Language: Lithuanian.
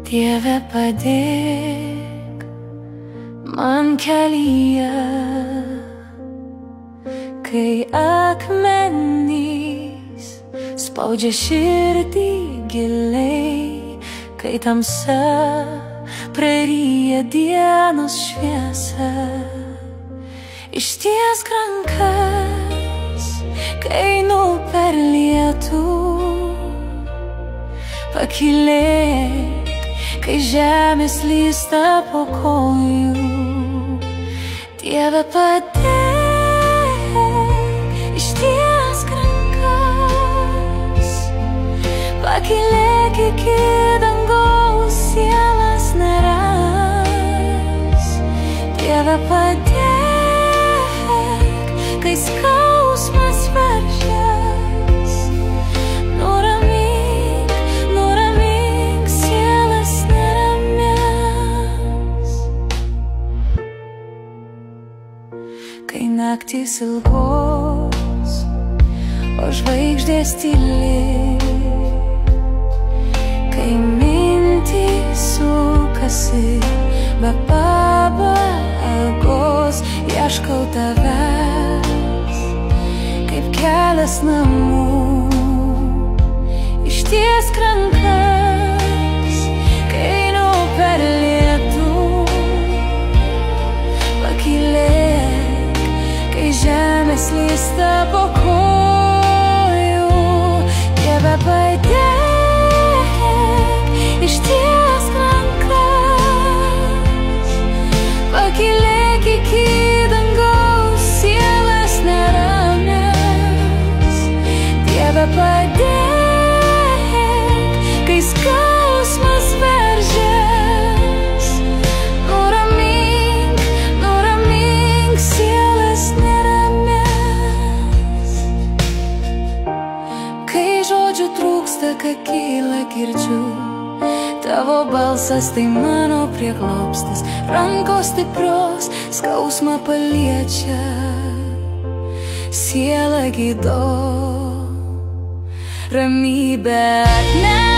Dieve, padėk man kelyje, kai akmenys spaudžia širdį giliai, kai tamsa praryja dienos šviesą. Ištiesk rankas, kai einu per lietų, pakylėk, kai žemė slysta po kojų. Dieve, padėk, ištiesk rankas, pakylėk iki dangaus, sielas neras. Dieve, padėk, kai skausmas veržias, nuramink sielas neramias. Kai naktys ilgos, o žvaigždės tyli, kai mintys sukasi be pabaigos, ieškau tavęs kaip kelias namų. Ištiesk rankas, kai einu per lietų, pakylėk, kai žemė slysta po kojų. Dieve, padėk, ištiesk rankas, pakylėk iki dangaus, sielas neramias. Dieve, padėk, kai skausmas veržias, nuramink sielas neramias. Kai žodžių trūksta, kai kyla, girdžiu tavo balsas, tai mano prieglobstis. Rankos stiprios skausmą paliečia, sielą gydo, ramybę atneša.